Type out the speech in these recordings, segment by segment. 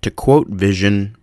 To quote Vision,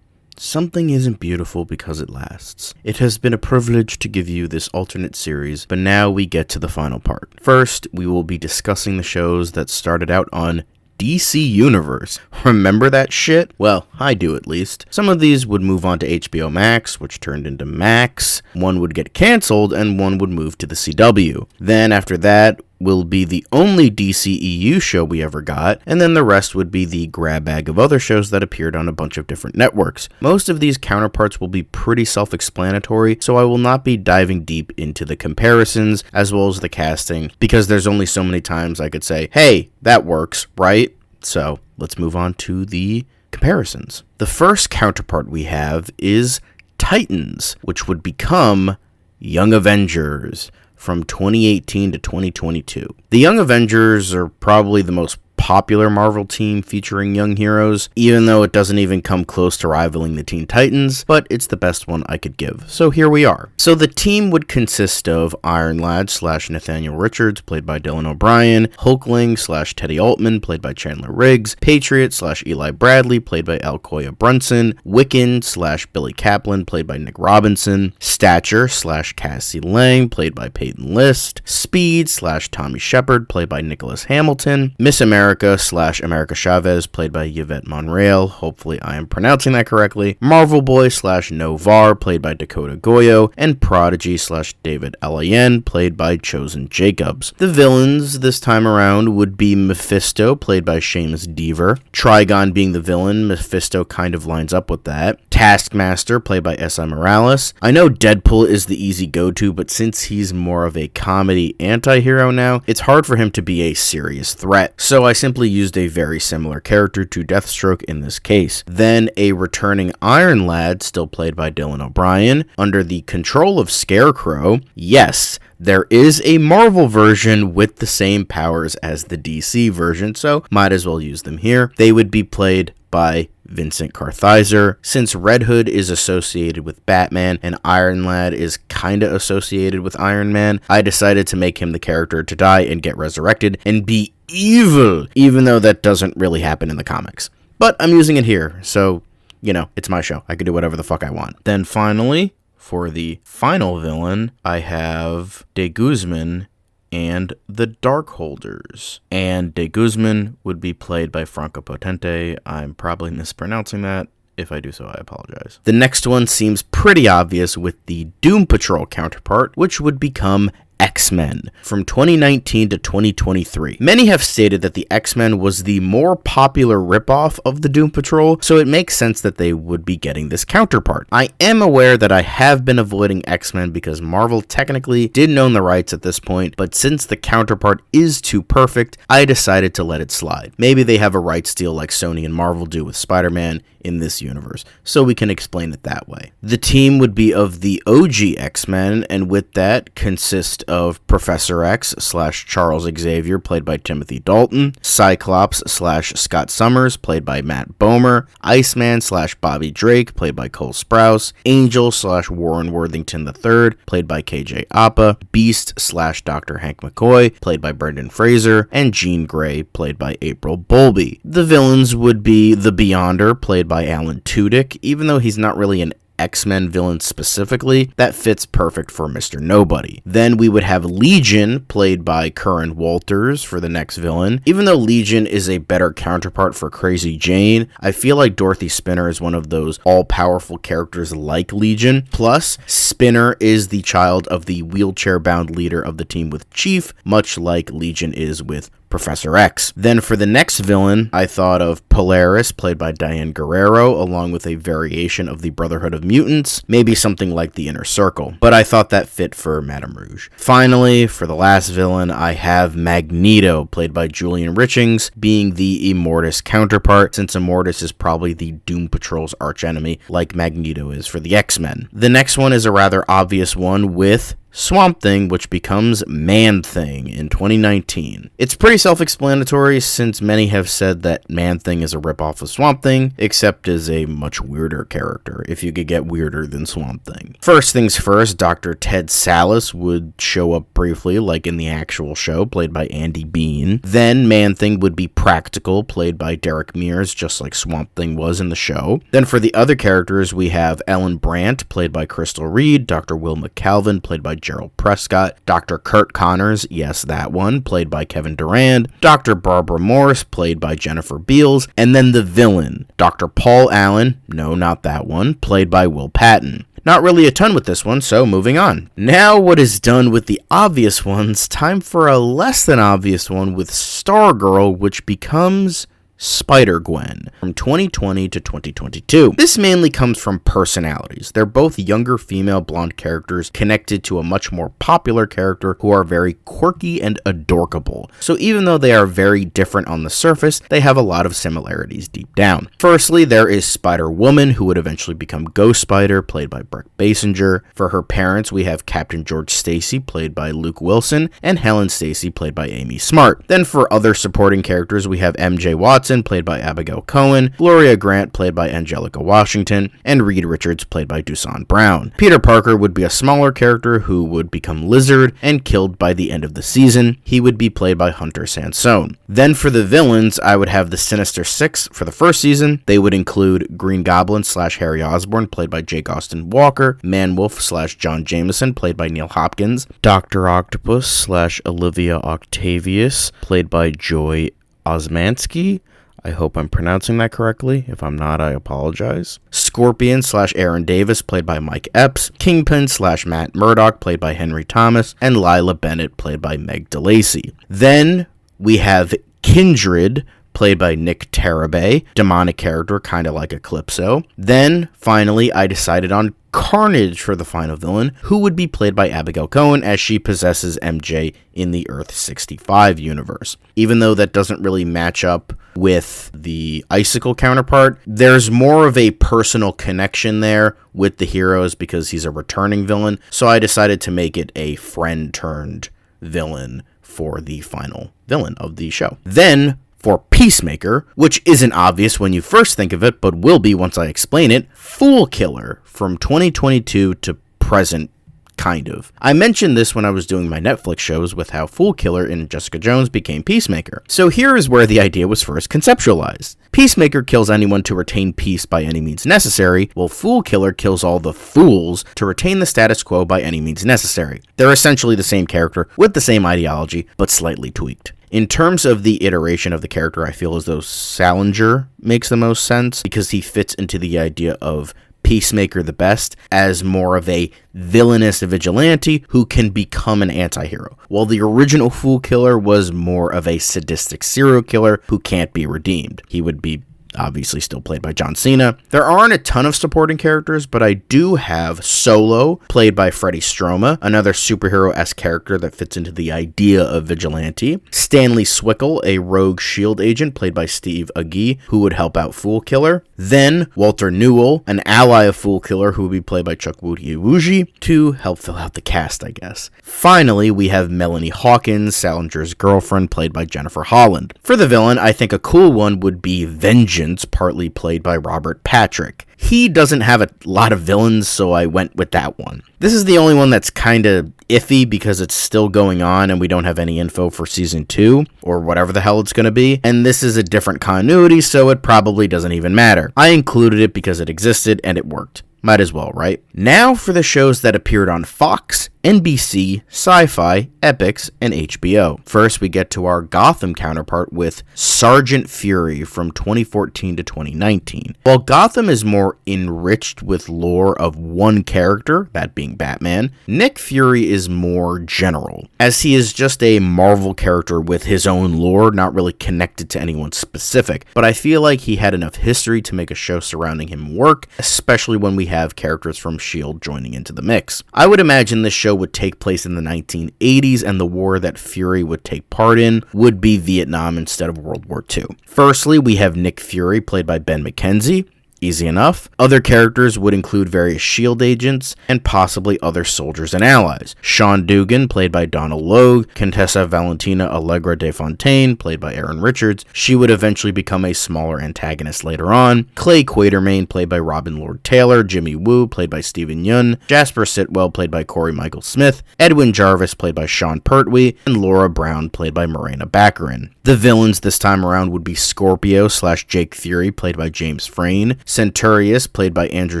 "Something isn't beautiful because it lasts. It has been a privilege to give you this alternate series, but now we get to the final part. First, we will be discussing the shows that started out on DC Universe. Remember that shit? Well, I do at least. Some of these would move on to HBO Max, which turned into Max. One would get canceled, and one would move to the CW. Then after that will be the only DCEU show we ever got, and then the rest would be the grab bag of other shows that appeared on a bunch of different networks. Most of these counterparts will be pretty self-explanatory, so I will not be diving deep into the comparisons as well as the casting, because there's only so many times I could say, hey, that works, right? So let's move on to the comparisons. The first counterpart we have is Titans, which would become Young Avengers from 2018 to 2022. The Young Avengers are probably the most popular Marvel team featuring young heroes, even though it doesn't even come close to rivaling the Teen Titans, but it's the best one I could give. So here we are. So the team would consist of Iron Lad / Nathaniel Richards, played by Dylan O'Brien, Hulkling / Teddy Altman, played by Chandler Riggs, Patriot / Eli Bradley, played by Alcoya Brunson, Wiccan / Billy Kaplan, played by Nick Robinson, Stature / Cassie Lang, played by Peyton List, Speed / Tommy Shepard, played by Nicholas Hamilton, Miss America / America Chavez, played by Yvette Monreal, hopefully I am pronouncing that correctly, Marvel Boy / Novar, played by Dakota Goyo, and Prodigy / David L.A.N., played by Chosen Jacobs. The villains this time around would be Mephisto, played by Seamus Deaver. Trigon being the villain, Mephisto kind of lines up with that. Taskmaster, played by S.I. Morales. I know Deadpool is the easy go-to, but since he's more of a comedy anti-hero now, it's hard for him to be a serious threat. So I simply used a very similar character to Deathstroke in this case. Then a returning Iron Lad, still played by Dylan O'Brien, under the control of Scarecrow. Yes, there is a Marvel version with the same powers as the DC version, so might as well use them here. They would be played by Vincent Kartheiser. Since Red Hood is associated with Batman and Iron Lad is kinda associated with Iron Man, I decided to make him the character to die and get resurrected and be evil, even though that doesn't really happen in the comics. But I'm using it here, so, you know, it's my show. I can do whatever the fuck I want. Then finally, for the final villain, I have De Guzman and the Darkholders. And De Guzman would be played by Franco Potente. I'm probably mispronouncing that. If I do so, I apologize. The next one seems pretty obvious with the Doom Patrol counterpart, which would become X-Men from 2019 to 2023. Many have stated that the X-Men was the more popular ripoff of the Doom Patrol, so it makes sense that they would be getting this counterpart. I am aware that I have been avoiding X-Men because Marvel technically didn't own the rights at this point, but since the counterpart is too perfect, I decided to let it slide. Maybe they have a rights deal like Sony and Marvel do with Spider-Man in this universe, so we can explain it that way. The team would be of the OG X-Men, and with that consist of Professor X / Charles Xavier, played by Timothy Dalton, Cyclops / Scott Summers, played by Matt Bomer, Iceman / Bobby Drake, played by Cole Sprouse, Angel / Warren Worthington III, played by KJ Apa, Beast / Dr. Hank McCoy, played by Brendan Fraser, and Jean Grey, played by April Bowlby. The villains would be the Beyonder, played by Alan Tudyk. Even though he's not really an X-Men villain specifically, that fits perfect for Mr. Nobody. Then we would have Legion, played by Curran Walters, for the next villain. Even though Legion is a better counterpart for Crazy Jane, I feel like Dorothy Spinner is one of those all-powerful characters like Legion. Plus, Spinner is the child of the wheelchair-bound leader of the team with Chief, much like Legion is with Professor X. Then for the next villain, I thought of Polaris, played by Diane Guerrero, along with a variation of the Brotherhood of Mutants, maybe something like the Inner Circle, but I thought that fit for Madame Rouge. Finally, for the last villain, I have Magneto, played by Julian Richings, being the Immortus counterpart, since Immortus is probably the Doom Patrol's archenemy, like Magneto is for the X-Men. The next one is a rather obvious one with Swamp Thing, which becomes Man-Thing in 2019. It's pretty self-explanatory since many have said that Man-Thing is a ripoff of Swamp Thing, except as a much weirder character, if you could get weirder than Swamp Thing. First things first, Dr. Ted Sallis would show up briefly, like in the actual show, played by Andy Bean. Then Man-Thing would be practical, played by Derek Mears, just like Swamp Thing was in the show. Then for the other characters, we have Ellen Brandt, played by Crystal Reed, Dr. Will McCalvin, played by Gerald Prescott, Dr. Kurt Connors, yes, that one, played by Kevin Durand, Dr. Barbara Morse, played by Jennifer Beals, and then the villain, Dr. Paul Allen, no, not that one, played by Will Patton. Not really a ton with this one, so moving on. Now what is done with the obvious ones, time for a less than obvious one with Stargirl, which becomes Spider-Gwen from 2020 to 2022. This mainly comes from personalities. They're both younger female blonde characters connected to a much more popular character who are very quirky and adorkable. So even though they are very different on the surface, they have a lot of similarities deep down. Firstly, there is Spider-Woman, who would eventually become Ghost Spider, played by Brett Basinger. For her parents, we have Captain George Stacy, played by Luke Wilson, and Helen Stacy, played by Amy Smart. Then for other supporting characters, we have MJ Watson, played by Abigail Cohen, Gloria Grant, played by Angelica Washington, and Reed Richards, played by Dusan Brown. Peter Parker would be a smaller character who would become Lizard and killed by the end of the season. He would be played by Hunter Sansone. Then for the villains, I would have the Sinister Six for the first season. They would include Green Goblin / Harry Osborn, played by Jake Austin Walker, Man-Wolf / John Jameson, played by Neil Hopkins, Dr. Octopus / Olivia Octavius, played by Joy Osmansky. I hope I'm pronouncing that correctly. If I'm not, I apologize. Scorpion / Aaron Davis, played by Mike Epps. Kingpin / Matt Murdock, played by Henry Thomas. And Lila Bennett, played by Meg DeLacy. Then we have Kindred, played by Nick Tarabay, demonic character, kind of like Eclipso. Then, finally, I decided on Carnage for the final villain, who would be played by Abigail Cohen, as she possesses MJ in the Earth 65 universe. Even though that doesn't really match up with the Icicle counterpart, there's more of a personal connection there with the heroes because he's a returning villain, so I decided to make it a friend-turned villain for the final villain of the show. Then, for Peacemaker, which isn't obvious when you first think of it, but will be once I explain it, Foolkiller from 2022 to present, kind of. I mentioned this when I was doing my Netflix shows with how Foolkiller in Jessica Jones became Peacemaker. So here is where the idea was first conceptualized. Peacemaker kills anyone to retain peace by any means necessary, while Foolkiller kills all the fools to retain the status quo by any means necessary. They're essentially the same character with the same ideology, but slightly tweaked. In terms of the iteration of the character, I feel as though Salinger makes the most sense because he fits into the idea of Peacemaker the best as more of a villainous vigilante who can become an anti-hero, while the original Foolkiller was more of a sadistic serial killer who can't be redeemed. He would be obviously still played by John Cena. There aren't a ton of supporting characters, but I do have Solo, played by Freddie Stroma, another superhero-esque character that fits into the idea of vigilante. Stanley Swickle, a rogue SHIELD agent, played by Steve Agee, who would help out Foolkiller. Then Walter Newell, an ally of Foolkiller, who would be played by Chukwudi Iwuji, to help fill out the cast, I guess. Finally, we have Melanie Hawkins, Salinger's girlfriend, played by Jennifer Holland. For the villain, I think a cool one would be Vengeance, partly played by Robert Patrick. He doesn't have a lot of villains, so I went with that one. This is the only one that's kind of iffy because it's still going on and we don't have any info for season 2 or whatever the hell it's going to be. And this is a different continuity, so it probably doesn't even matter. I included it because it existed and it worked. Might as well, right? Now for the shows that appeared on Fox, NBC, Sci-Fi, Epix, and HBO. First, we get to our Gotham counterpart with Sergeant Fury from 2014 to 2019. While Gotham is more enriched with lore of one character, that being Batman, Nick Fury is more general, as he is just a Marvel character with his own lore, not really connected to anyone specific, but I feel like he had enough history to make a show surrounding him work, especially when we have characters from S.H.I.E.L.D. joining into the mix. I would imagine this show would take place in the 1980s, and the war that Fury would take part in would be Vietnam instead of World War II. Firstly, we have Nick Fury, played by Ben McKenzie. Easy enough. Other characters would include various S.H.I.E.L.D. agents and possibly other soldiers and allies. Sean Dugan, played by Donald Logue, Contessa Valentina Allegra de Fontaine, played by Erin Richards. She would eventually become a smaller antagonist later on. Clay Quatermain, played by Robin Lord Taylor, Jimmy Woo, played by Stephen Yun, Jasper Sitwell, played by Corey Michael Smith, Edwin Jarvis, played by Sean Pertwee, and Laura Brown, played by Morena Baccarin. The villains this time around would be Scorpio/Jake Fury, played by James Frain, Centurius, played by Andrew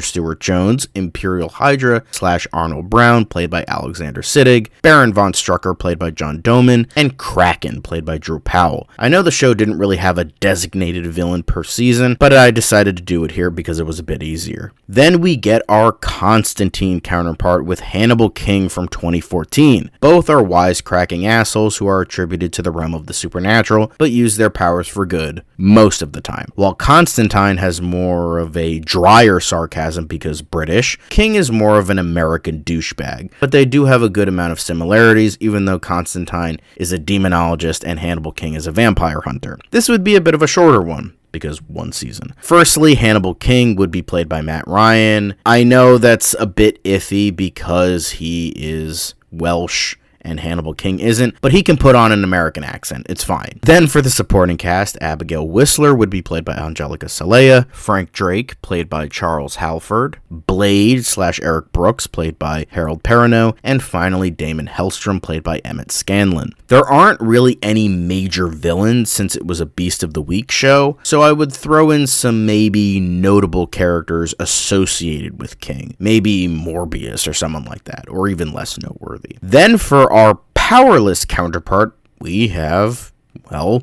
Stewart Jones, Imperial Hydra/Arnold Brown, played by Alexander Siddig, Baron von Strucker, played by John Doman, and Kraken, played by Drew Powell. I know the show didn't really have a designated villain per season, but I decided to do it here because it was a bit easier. Then we get our Constantine counterpart with Hannibal King from 2014. Both are wisecracking assholes who are attributed to the realm of the supernatural, but use their powers for good most of the time. While Constantine has more of a drier sarcasm because British, King is more of an American douchebag, but they do have a good amount of similarities, even though Constantine is a demonologist and Hannibal King is a vampire hunter. This would be a bit of a shorter one, because one season. Firstly, Hannibal King would be played by Matt Ryan. I know that's a bit iffy because he is Welsh and Hannibal King isn't, but he can put on an American accent. It's fine. Then for the supporting cast, Abigail Whistler would be played by Angelica Salea, Frank Drake, played by Charles Halford, Blade/Eric Brooks, played by Harold Perrineau, and finally Damon Hellstrom, played by Emmett Scanlon. There aren't really any major villains since it was a Beast of the Week show, so I would throw in some maybe notable characters associated with King. Maybe Morbius or someone like that, or even less noteworthy. Then for our Powerless counterpart, we have, well,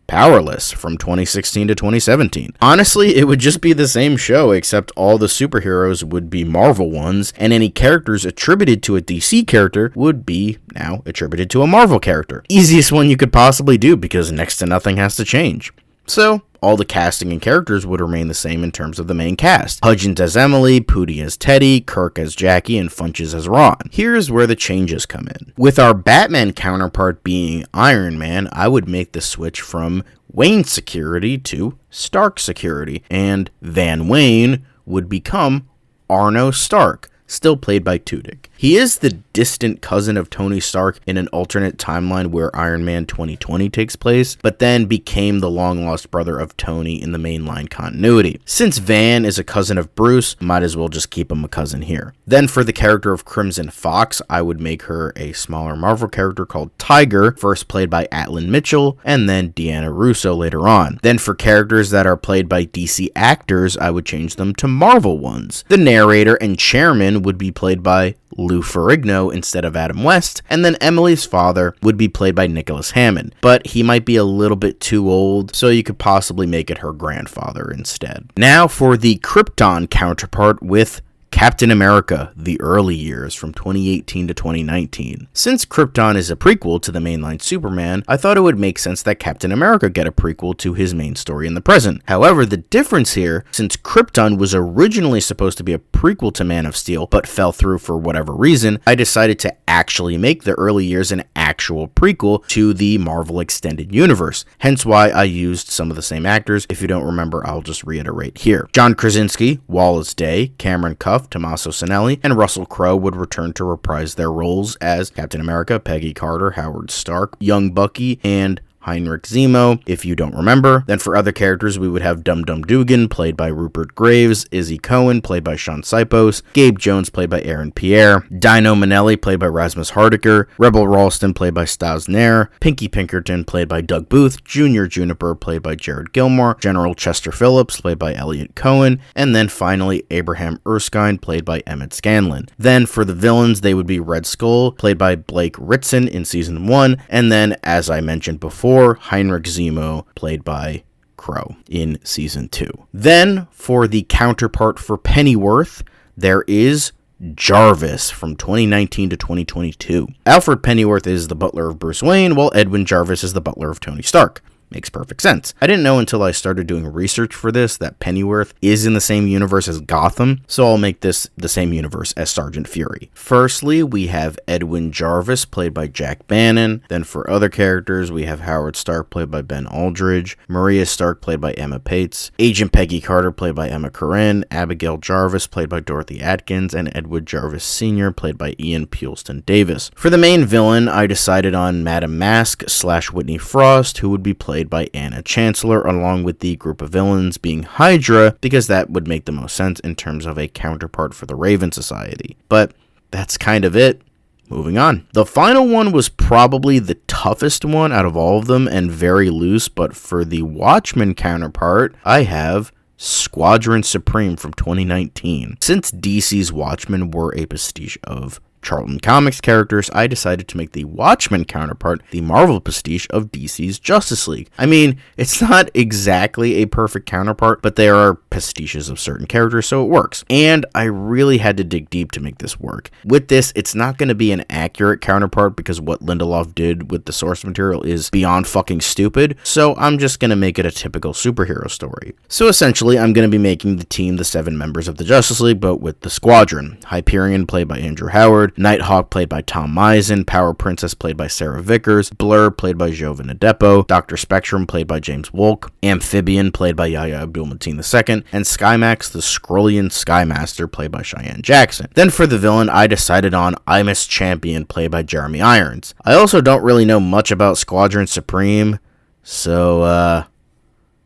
Powerless from 2016 to 2017. Honestly, it would just be the same show, except all the superheroes would be Marvel ones, and any characters attributed to a DC character would be now attributed to a Marvel character. Easiest one you could possibly do, because next to nothing has to change. So, all the casting and characters would remain the same in terms of the main cast. Hudgens as Emily, Pooty as Teddy, Kirk as Jackie, and Funches as Ron. Here's where the changes come in. With our Batman counterpart being Iron Man, I would make the switch from Wayne Security to Stark Security, and Van Wayne would become Arno Stark, still played by Tudyk. He is the distant cousin of Tony Stark in an alternate timeline where Iron Man 2020 takes place, but then became the long-lost brother of Tony in the mainline continuity. Since Van is a cousin of Bruce, might as well just keep him a cousin here. Then for the character of Crimson Fox, I would make her a smaller Marvel character called Tiger, first played by Atlin Mitchell, and then Deanna Russo later on. Then for characters that are played by DC actors, I would change them to Marvel ones. The narrator and chairman would be played by Lou Ferrigno instead of Adam West, and then Emily's father would be played by Nicholas Hammond, but he might be a little bit too old, so you could possibly make it her grandfather instead. Now for the Krypton counterpart with Captain America, The Early Years from 2018 to 2019. Since Krypton is a prequel to the mainline Superman, I thought it would make sense that Captain America get a prequel to his main story in the present. However, the difference here, since Krypton was originally supposed to be a prequel to Man of Steel, but fell through for whatever reason, I decided to actually make The Early Years an actual prequel to the Marvel Extended Universe. Hence why I used some of the same actors. If you don't remember, I'll just reiterate here. John Krasinski, Wallace Day, Cameron Cuff, Tommaso Cinelli, and Russell Crowe would return to reprise their roles as Captain America, Peggy Carter, Howard Stark, Young Bucky, and Heinrich Zemo, if you don't remember. Then for other characters, we would have Dum Dum Dugan, played by Rupert Graves, Izzy Cohen, played by Sean Sipos, Gabe Jones, played by Aaron Pierre, Dino Manelli, played by Rasmus Hardiker, Rebel Ralston, played by Stas Nair, Pinky Pinkerton, played by Doug Booth, Junior Juniper, played by Jared Gilmore, General Chester Phillips, played by Elliot Cohen, and then finally Abraham Erskine, played by Emmett Scanlon. Then for the villains, they would be Red Skull, played by Blake Ritson in Season 1, and then, as I mentioned before, Heinrich Zemo, played by Crow in Season 2. Then, for the counterpart for Pennyworth, there is Jarvis from 2019 to 2022. Alfred Pennyworth is the butler of Bruce Wayne, while Edwin Jarvis is the butler of Tony Stark. Makes perfect sense. I didn't know until I started doing research for this that Pennyworth is in the same universe as Gotham, so I'll make this the same universe as Sergeant Fury. Firstly, we have Edwin Jarvis, played by Jack Bannon. Then for other characters, we have Howard Stark, played by Ben Aldridge, Maria Stark, played by Emma Pates, Agent Peggy Carter, played by Emma Corrin, Abigail Jarvis, played by Dorothy Atkins, and Edward Jarvis Sr., played by Ian Puleston Davis. For the main villain, I decided on Madame Mask / Whitney Frost, who would be played by Anna Chancellor, along with the group of villains being Hydra, because that would make the most sense in terms of a counterpart for the Raven Society. But that's kind of it. Moving on. The final one was probably the toughest one out of all of them and very loose, but for the Watchmen counterpart, I have Squadron Supreme from 2019. Since DC's Watchmen were a pastiche of Charlton Comics characters, I decided to make the Watchmen counterpart the Marvel pastiche of DC's Justice League. I mean, it's not exactly a perfect counterpart, but they are pastiches of certain characters, so it works. And I really had to dig deep to make this work. With this, it's not going to be an accurate counterpart because what Lindelof did with the source material is beyond fucking stupid, so I'm just going to make it a typical superhero story. So essentially, I'm going to be making the team the 7 members of the Justice League, but with the Squadron. Hyperion, played by Andrew Howard, Nighthawk, played by Tom Mison, Power Princess, played by Sarah Vickers, Blur, played by Jovan Adepo, Dr. Spectrum, played by James Wolk, Amphibian, played by Yahya Abdul-Mateen II, and Skymax, the Skrullian Skymaster, played by Cheyenne Jackson. Then for the villain, I decided on Imus Champion, played by Jeremy Irons. I also don't really know much about Squadron Supreme, so,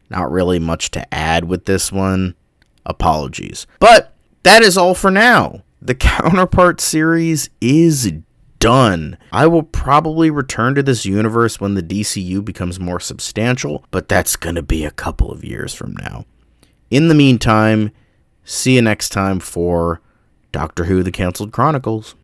not really much to add with this one. Apologies. But that is all for now. The Counterpart series is done. I will probably return to this universe when the DCU becomes more substantial, but that's gonna be a couple of years from now. In the meantime, see you next time for Doctor Who: The Cancelled Chronicles.